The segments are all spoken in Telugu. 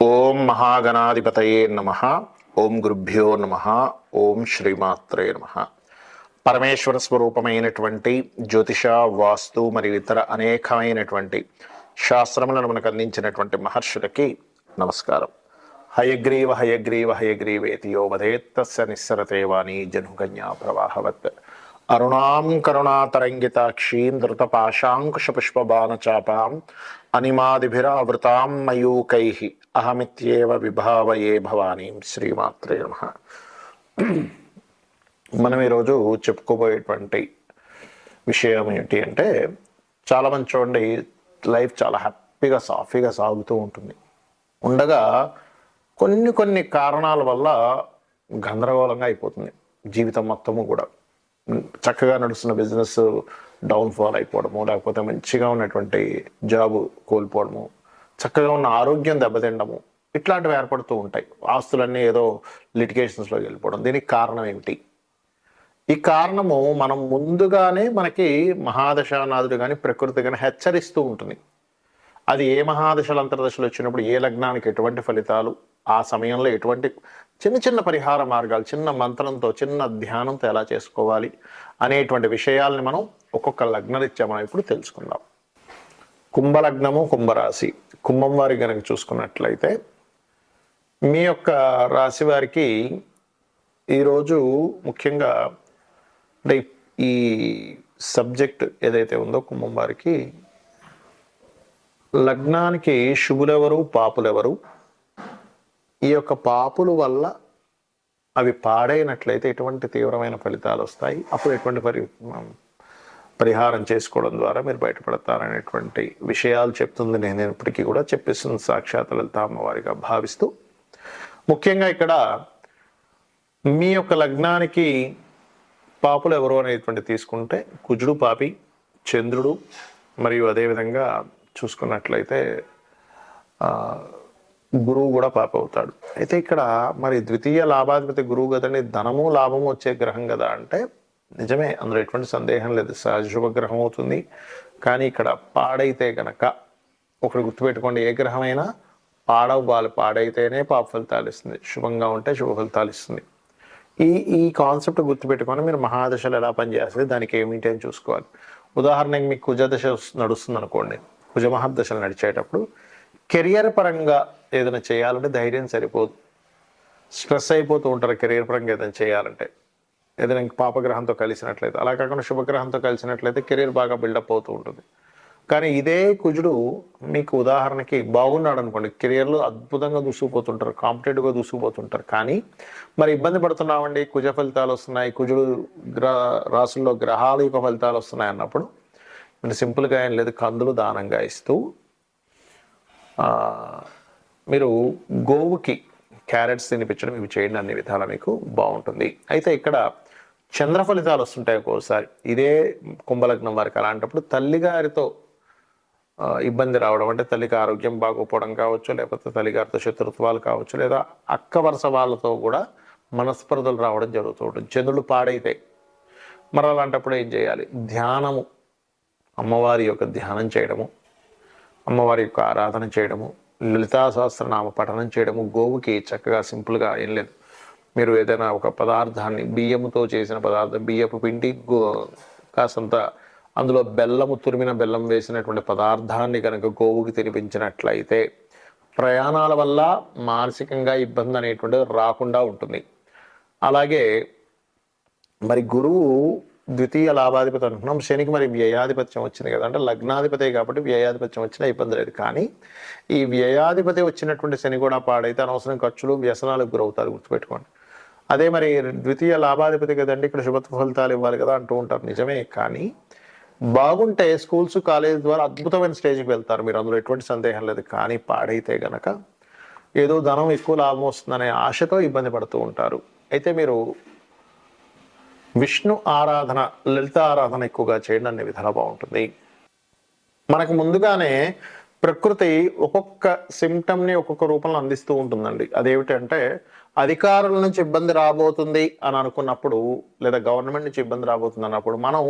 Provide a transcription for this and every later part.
ఓం మహాగణాధిపతయే నమ. ఓం గురుభ్యో నమ. ఓం శ్రీమాత్రే నమ. పరమేశ్వర స్వరూపమైనటువంటి జ్యోతిష, వాస్తు మరియు ఇతర అనేకమైనటువంటి శాస్త్రములను మనకు అందించినటువంటి మహర్షులకి నమస్కారం. హయగ్రీవ హయగ్రీవ హయగ్రీవేతి యో వదేత్తస్య నిస్సరతే వాణి జనుగన్యా ప్రవాహవత్. అరుణాం కరుణాతరంగితాక్షీం ధృతపాశాంకుశపుష్పబాణచాపాం అనిమాదిభిరావృతాం మయూకైః అహమిత్యేవ విభావయే భవానీం. శ్రీమాత్రే నమః. మనం ఈరోజు చెప్పుకోబోయేటువంటి విషయం ఏంటి అంటే, చాలామంది చూడండి, లైఫ్ చాలా హ్యాపీగా సాఫీగా సాగుతూ ఉంటుంది. ఉండగా కొన్ని కారణాల వల్ల గందరగోళంగా అయిపోతుంది జీవితం మొత్తము కూడా. చక్కగా నడుస్తున్న బిజినెస్ డౌన్ఫాల్ అయిపోవడము, లేకపోతే మంచిగా ఉన్నటువంటి జాబు కోల్పోవడము, చక్కగా ఉన్న ఆరోగ్యం దెబ్బతిండము, ఇట్లాంటివి ఏర్పడుతూ ఉంటాయి. ఆస్తులన్నీ ఏదో లిటిగేషన్స్లోకి వెళ్ళిపోవడం. దీనికి కారణం ఏమిటి? ఈ కారణము మనం ముందుగానే మనకి మహాదశానాథుడు కానీ ప్రకృతి కానీ హెచ్చరిస్తూ ఉంటుంది. అది ఏ మహాదశలు అంతర్దశలు వచ్చినప్పుడు ఏ లగ్నానికి ఎటువంటి ఫలితాలు, ఆ సమయంలో ఎటువంటి చిన్న పరిహార మార్గాలు, చిన్న మంత్రంతో చిన్న ధ్యానంతో ఎలా చేసుకోవాలి అనేటువంటి విషయాల్ని మనం ఒక్కొక్క లగ్నరీత్యా మనం ఇప్పుడు తెలుసుకుందాం. కుంభలగ్నము, కుంభరాశి. కుంభం వారి కనుక చూసుకున్నట్లయితే, మీ యొక్క రాశి వారికి ఈరోజు ముఖ్యంగా అంటే ఈ సబ్జెక్ట్ ఏదైతే ఉందో, కుంభం వారికి లగ్నానికి శుభులెవరు, పాపులెవరు, ఈ యొక్క పాపుల వల్ల అవి పాడైనట్లయితే ఎటువంటి తీవ్రమైన ఫలితాలు వస్తాయి, అప్పుడు ఎటువంటి పరిహారం చేసుకోవడం ద్వారా మీరు బయటపడతారనేటువంటి విషయాలు చెప్తుంది. నేను ఇప్పటికీ కూడా చెప్పిస్తుంది సాక్షాత్ లలిత అమ్మవారిగా భావిస్తూ, ముఖ్యంగా ఇక్కడ మీ యొక్క లగ్నానికి పాపులు ఎవరు అనేటువంటి తీసుకుంటే, కుజుడు పాపి, చంద్రుడు, మరియు అదేవిధంగా చూసుకున్నట్లయితే గురువు కూడా పాప అవుతాడు. అయితే ఇక్కడ మరి ద్వితీయ లాభాధిపతి గురువు కదండి, ధనము లాభము వచ్చే గ్రహం కదా అంటే నిజమే, అందులో ఎటువంటి సందేహం లేదు, సహజ శుభగ్రహం అవుతుంది. కానీ ఇక్కడ పాడైతే గనక ఒకటి గుర్తుపెట్టుకోండి, ఏ గ్రహమైనా పాడవ్వాలి, పాడైతేనే పాప ఫలితాలు ఇస్తుంది, శుభంగా ఉంటే శుభ ఫలితాలు ఇస్తుంది. ఈ కాన్సెప్ట్ గుర్తుపెట్టుకొని మీరు మహాదశలు ఎలా పనిచేస్తుంది, దానికి ఏమిటి అని చూసుకోవాలి. ఉదాహరణకి మీకు కుజదశ నడుస్తుంది అనుకోండి, కుజ మహాదశలు నడిచేటప్పుడు కెరియర్ పరంగా ఏదైనా చేయాలంటే ధైర్యం సరిపోదు, స్ట్రెస్ అయిపోతూ ఉంటారు. కెరియర్ పరంగా ఏదైనా చేయాలంటే, ఏదైనా పాపగ్రహంతో కలిసినట్లయితే, అలా కాకుండా శుభగ్రహంతో కలిసినట్లయితే కెరియర్ బాగా బిల్డప్ అవుతూ ఉంటుంది. కానీ ఇదే కుజుడు మీకు ఉదాహరణకి బాగున్నాడు అనుకోండి, కెరియర్లో అద్భుతంగా దూసుకుపోతుంటారు, కాంపిటేటివ్గా దూసుకుపోతుంటారు. కానీ మరి ఇబ్బంది పడుతున్నామండి, కుజ ఫలితాలు వస్తున్నాయి, కుజుడు రాసుల్లో గ్రహాల యొక్క ఫలితాలు వస్తున్నాయి అన్నప్పుడు మీరు సింపుల్గా ఏం లేదు, కందులు దానంగా ఇస్తూ మీరు గోవుకి క్యారెట్స్ తినిపించడం, ఇవి చేయండి, అన్ని విధాలా మీకు బాగుంటుంది. అయితే ఇక్కడ చంద్ర ఫలితాలు వస్తుంటాయి ఒక్కోసారి, ఇదే కుంభలగ్నం వారికి. అలాంటప్పుడు తల్లిగారితో ఇబ్బంది రావడం, అంటే తల్లికి ఆరోగ్యం బాగోపోవడం కావచ్చు, లేకపోతే తల్లిగారితో శత్రుత్వాలు కావచ్చు, లేదా అక్క వరుస వాళ్ళతో కూడా మనస్పర్ధలు రావడం జరుగుతూ ఉంటుంది. చంద్రుడు పాడైతే మరి అలాంటప్పుడు ఏం చేయాలి? ధ్యానము, అమ్మవారి యొక్క ధ్యానం చేయడము, అమ్మవారి యొక్క ఆరాధన చేయడము, లలితా సహస్రనామ పఠనం చేయడము, గోవుకి చక్కగా సింపుల్గా ఏం లేదు, మీరు ఏదైనా ఒక పదార్థాన్ని, బియ్యముతో చేసిన పదార్థం, బియ్యపు పిండి కాసంత అందులో బెల్లము, తురిమిన బెల్లం వేసినటువంటి పదార్థాన్ని కనుక గోవుకి తినిపించినట్లయితే ప్రయాణాల వల్ల మానసికంగా ఇబ్బంది అనేటువంటిది రాకుండా ఉంటుంది. అలాగే మరి గురువు ద్వితీయ లాభాధిపతి అనుకున్నాం, శనికి మరి వ్యయాధిపత్యం వచ్చింది కదా, అంటే లగ్నాధిపతి కాబట్టి వ్యయాధిపత్యం వచ్చినా ఇబ్బంది లేదు. కానీ ఈ వ్యయాధిపతి వచ్చినటువంటి శని కూడా పాడైతే అనవసరం ఖర్చులు, వ్యసనాలకు గురవుతారు, గుర్తుపెట్టుకోండి. అదే మరి ద్వితీయ లాభాధిపతి కదండి, ఇక్కడ శుభత్వ ఫలితాలు ఇవ్వాలి కదా అంటూ ఉంటారు, నిజమే. కానీ బాగుంటే స్కూల్స్, కాలేజ్ ద్వారా అద్భుతమైన స్టేజ్కి వెళ్తారు మీరు, అందులో ఎటువంటి సందేహం లేదు. కానీ పాడైతే గనక ఏదో ధనం ఎక్కువ లాభం వస్తుందనే ఆశతో ఇబ్బంది పడుతూ ఉంటారు. అయితే మీరు విష్ణు ఆరాధన, లలిత ఆరాధన ఎక్కువగా చేయండి, అనే విధానం బాగుంటుంది. మనకు ముందుగానే ప్రకృతి ఒక్కొక్క సిమ్టమ్ని ఒక్కొక్క రూపంలో అందిస్తూ ఉంటుందండి. అదేమిటంటే, అధికారుల నుంచి ఇబ్బంది రాబోతుంది అని అనుకున్నప్పుడు, లేదా గవర్నమెంట్ నుంచి ఇబ్బంది రాబోతుంది అన్నప్పుడు మనం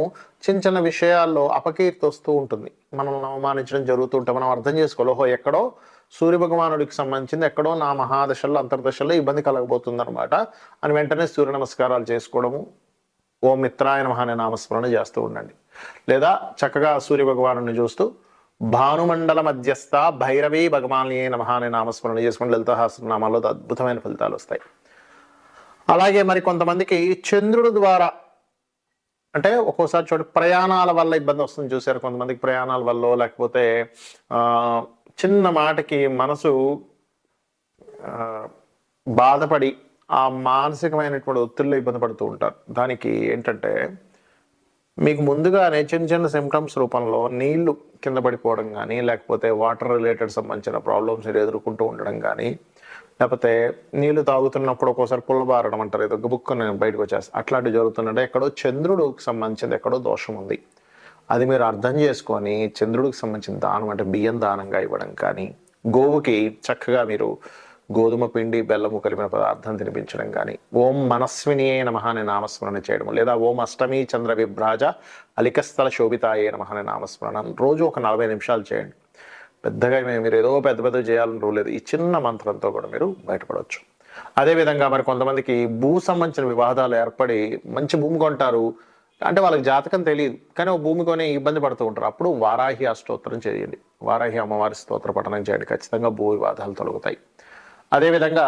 చిన్న విషయాల్లో అపకీర్తి వస్తూ ఉంటుంది, మనం అవమానించడం జరుగుతూ ఉంటే మనం అర్థం చేసుకోవాలి, ఓహో ఎక్కడో సూర్య భగవానుడికి సంబంధించింది ఎక్కడో నా మహాదశల్లో అంతర్దశల్లో ఇబ్బంది కలగబోతుంది అనమాట అని వెంటనే సూర్య నమస్కారాలు చేసుకోవడము, ఓం మిత్రాయ నమః అనే నామస్మరణ చేస్తూ ఉండండి. లేదా చక్కగా సూర్య భగవాను చూస్తూ భానుమండల మధ్యస్థ భైరవీ భగవాన్యే నమః అనే నామస్మరణ చేసుకుని లలితా సహస్రనామాల్లో అద్భుతమైన ఫలితాలు వస్తాయి. అలాగే మరి కొంతమందికి చంద్రుడి ద్వారా అంటే ఒక్కోసారి ప్రయాణాల వల్ల ఇబ్బంది వస్తుంది చూసారు. కొంతమందికి ప్రయాణాల వల్ల లేకపోతే చిన్న మాటకి మనసు బాధపడి ఆ మానసికమైనటువంటి ఒత్తిడిలో ఇబ్బంది పడుతూ ఉంటారు. దానికి ఏంటంటే మీకు ముందుగానే చిన్న చిన్న సిమ్టమ్స్ రూపంలో నీళ్లు కింద పడిపోవడం కానీ, లేకపోతే వాటర్ రిలేటెడ్ సంబంధించిన ప్రాబ్లమ్స్ ఎదుర్కొంటూ ఉండడం కానీ, లేకపోతే నీళ్లు తాగుతున్నప్పుడు ఒక్కోసారి పుల్లబారడం అంటారు, ఏదో బుక్కుని బయటకు వచ్చేస్తారు, అట్లాంటివి జరుగుతుందంటే ఎక్కడో చంద్రుడికి సంబంధించింది ఎక్కడో దోషం ఉంది. అది మీరు అర్థం చేసుకొని చంద్రుడికి సంబంధించిన దానం అంటే బియ్యం దానంగా ఇవ్వడం కానీ, గోవుకి చక్కగా మీరు గోధుమ పిండి బెల్లము కలిపిన పదార్థం తినిపించడం కానీ, ఓం మనస్వినియే నమః అనే నామస్మరణ చేయడం, లేదా ఓం అష్టమి చంద్ర విభ్రాజ అలికస్థల శోభితాయే నమః అనే నామస్మరణ రోజు ఒక 40 నిమిషాలు చేయండి. పెద్దగా మీరు ఏదో పెద్ద చేయాలని రూల్ లేదు. ఈ చిన్న మంత్రంతో కూడా మీరు బయటపడవచ్చు. అదేవిధంగా మరి కొంతమందికి భూ సంబంధించిన వివాదాలు ఏర్పడి మంచి భూమి కొంటారు అంటే వాళ్ళకి జాతకం తెలియదు, కానీ భూమి కొని ఇబ్బంది పడుతూ ఉంటారు. అప్పుడు వారాహి అష్టోత్తరం చేయండి, వారాహి అమ్మవారి స్తోత్ర పఠనం చేయండి, ఖచ్చితంగా భూ వివాదాలు తొలగుతాయి. అదేవిధంగా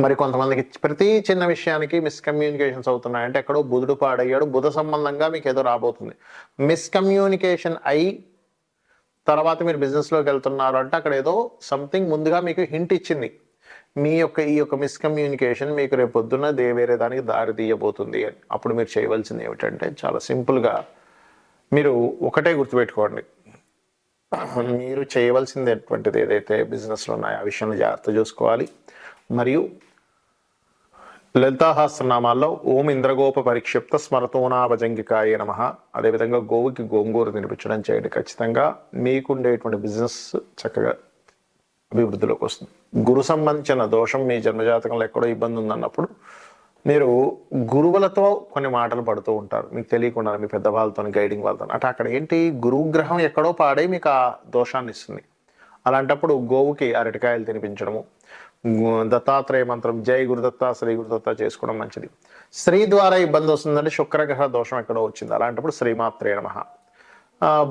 మరి కొంతమందికి ప్రతి చిన్న విషయానికి మిస్కమ్యూనికేషన్స్ అవుతున్నాయంటే ఎక్కడో బుధుడు పాడయ్యాడు, బుధ సంబంధంగా మీకు ఏదో రాబోతుంది. మిస్కమ్యూనికేషన్ అయి తర్వాత మీరు బిజినెస్లోకి వెళ్తున్నారు అంటే అక్కడ ఏదో సంథింగ్ ముందుగా మీకు హింట్ ఇచ్చింది. ఈ యొక్క మిస్కమ్యూనికేషన్ మీకు రేపు పొద్దున్న వేరే దానికి దారి తీయబోతుంది అని. అప్పుడు మీరు చేయవలసింది ఏమిటంటే చాలా సింపుల్గా మీరు ఒకటే గుర్తుపెట్టుకోండి, మీరు చేయవలసింది ఎటువంటిది ఏదైతే బిజినెస్లో ఉన్నాయో ఆ విషయంలో జాగ్రత్త చూసుకోవాలి. మరియు లలితా సహస్రనామాల్లో ఓం ఇంద్రగోప పరిక్షిప్త స్మరతోనాభజంగికాయ నమః, అదేవిధంగా గోవుకి గోంగూర తినిపించడం చేయండి. ఖచ్చితంగా మీకుండేటువంటి బిజినెస్ చక్కగా అభివృద్ధిలోకి వస్తుంది. గురు సంబంధించిన దోషం మీ జన్మజాతకంలో ఎక్కడో ఇబ్బంది ఉందన్నప్పుడు మీరు గురువులతో కొన్ని మాటలు పడుతూ ఉంటారు, మీకు తెలియకుండా మీ పెద్ద వాళ్ళతో గైడింగ్ వాళ్ళతో. అంటే అక్కడ ఏంటి, గురుగ్రహం ఎక్కడో పాడే మీకు ఆ దోషాన్ని ఇస్తుంది. అలాంటప్పుడు గోవుకి అరటికాయలు తినిపించడము, దత్తాత్రేయ మంత్రం జై గురుదత్త శ్రీ గురుదత్త చేసుకోవడం మంచిది. స్త్రీ ద్వారా ఇబ్బంది వస్తుందంటే శుక్రగ్రహ దోషం ఎక్కడో వచ్చింది, అలాంటప్పుడు శ్రీమాత్రే నమః,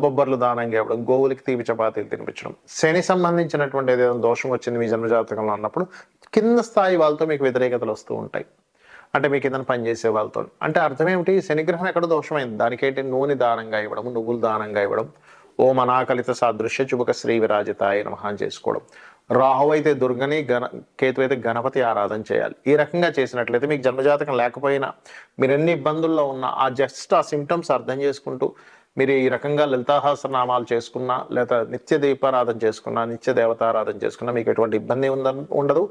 బొబ్బర్లు దానంగా ఇవ్వడం, గోవులకి తీపి చపాతీలు తినిపించడం. శని సంబంధించినటువంటి ఏదైనా దోషం వచ్చింది మీ జన్మజాతకంలో అన్నప్పుడు కింద స్థాయి వాళ్ళతో మీకు వ్యతిరేకతలు వస్తూ ఉంటాయి. అంటే మీకు ఏదైనా పనిచేసే వాళ్ళతో అంటే అర్థం ఏమిటి, శనిగ్రహం ఎక్కడో దోషమైంది, దానికేంటి నూనె దానంగా ఇవ్వడం, నువ్వులు దానంగా ఇవ్వడం, ఓం అనాకలిత సాదృశ్య చుబక శ్రీ విరాజితాయ నమః చేసుకోవడం. రాహు అయితే దుర్గని, కేతు అయితే గణపతి ఆరాధన చేయాలి. ఈ రకంగా చేసినట్లయితే మీకు జన్మజాతకం లేకపోయినా మీరు ఎన్ని ఇబ్బందుల్లో ఉన్నా ఆ సిమ్టమ్స్ అర్థం చేసుకుంటూ మీరు ఈ రకంగా లలితా సహస్రనామాలు చేసుకున్నా, లేదా నిత్య దీపారాధన చేసుకున్నా, నిత్య దేవతారాధన చేసుకున్నా మీకు ఎటువంటి ఇబ్బంది ఉండదు.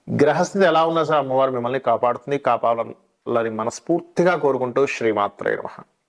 గ్రహస్థితి ఎలా ఉన్నా సరే అమ్మవారు మిమ్మల్ని కాపాడుతుంది, కాపాడాలని మనస్ఫూర్తిగా కోరుకుంటూ శ్రీమాత్రే నమః.